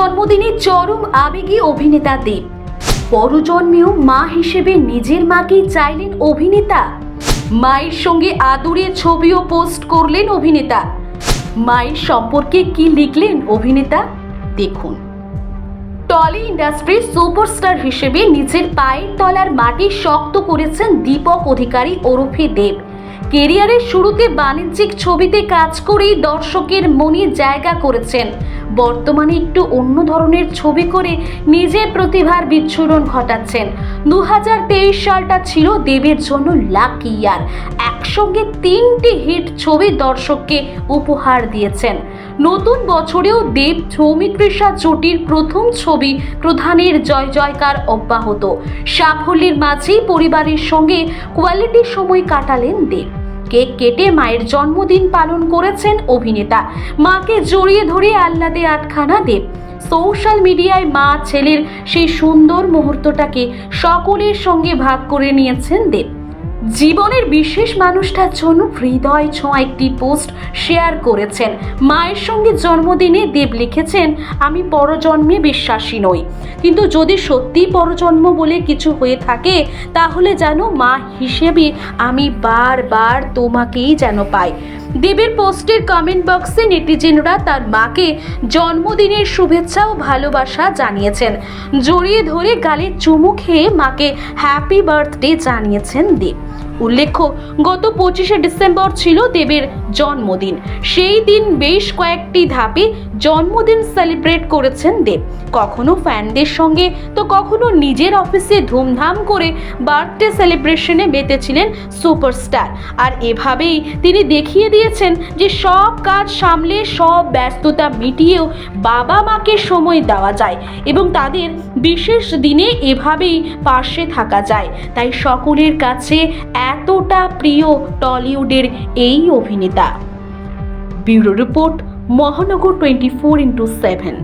জন্মদিনে চরম আবেগী অভিনেতা দেব। পরজন্মেও মা হিসেবে নিজের মাকেই চাইলেন অভিনেতা। মায়ের সঙ্গে আদুরে ছবিও পোস্ট করলেন অভিনেতা। মায়ের সম্পর্কে কি লিখলেন অভিনেতা দেখুন। টলি ইন্ডাস্ট্রির সুপারস্টার হিসেবে নিজের পায়ের তলার মাটি শক্ত করেছেন দীপক অধিকারী ওরফে দেব। কেরিয়ারের শুরুতে বাণিজ্যিক ছবিতে কাজ করেই দর্শকের মনে জায়গা করেছেন। বর্তমানে একটু অন্য ধরনের ছবি করে নিজের প্রতিভার বিচ্ছুরণ ঘটাচ্ছেন। 2023 সালটা ছিল দেবের জন্য লাকি ইয়ার। একসঙ্গে 3টি হিট ছবি দর্শককে উপহার দিয়েছেন। নতুন বছরেও দেব সৌমিত্রিষা জুটির প্রথম ছবি প্রধানের জয় জয়কার অব্যাহত। সাফল্যের মাঝেই পরিবারের সঙ্গে কোয়ালিটি সময় কাটালেন দেব। কেক কেটে মায়ের জন্মদিন পালন করেছেন অভিনেতা। মাকে জড়িয়ে ধরে আহ্লাদে আটখানা দেব। সোশ্যাল মিডিয়ায় মা ছেলের সেই সুন্দর মুহূর্তটাকে সকলের সঙ্গে ভাগ করে নিয়েছেন দেব। জীবনের বিশেষ মানুষটার জন্য হৃদয় ছোঁয়া একটি পোস্ট শেয়ার করেছেন। মায়ের সঙ্গে জন্মদিনে দেব লিখেছেন, আমি পরজন্মে বিশ্বাসী নই, কিন্তু যদি সত্যি পরজন্ম বলে কিছু হয়ে থাকে তাহলে যেন মা হিসেবে আমি বারবার তোমাকেই যেন পাই। দেবের পোস্টের কমেন্ট বক্সে নেটিজেনরা তার মাকে জন্মদিনের শুভেচ্ছা ও ভালোবাসা জানিয়েছেন। জড়িয়ে ধরে গালে চুমু খেয়ে মাকে হ্যাপি বার্থডে জানিয়েছেন দেব। উল্লেখ্য, গত 25শে ডিসেম্বর ছিল দেবের জন্মদিন। সেই দিন বেশ কয়েকটি ধাপে জন্মদিন সেলিব্রেট করেছেন দেব। কখনো ফ্যানদের সঙ্গে তো কখনো নিজের অফিসে ধুমধাম করে বার্থডে সেলিব্রেশনে মেতেছিলেন সুপারস্টার। আর এভাবেই তিনি দেখিয়ে দিয়েছেন যে সব কাজ সামলে সব ব্যস্ততা মিটিয়েও বাবা মাকে সময় দেওয়া যায় এবং তাদের বিশেষ দিনে এভাবেই পাশে থাকা যায়। তাই সকলের কাছে এতটা প্রিয় টলিউডের এই অভিনেতা। ব্যুরো রিপোর্ট, মহানগর 24x7।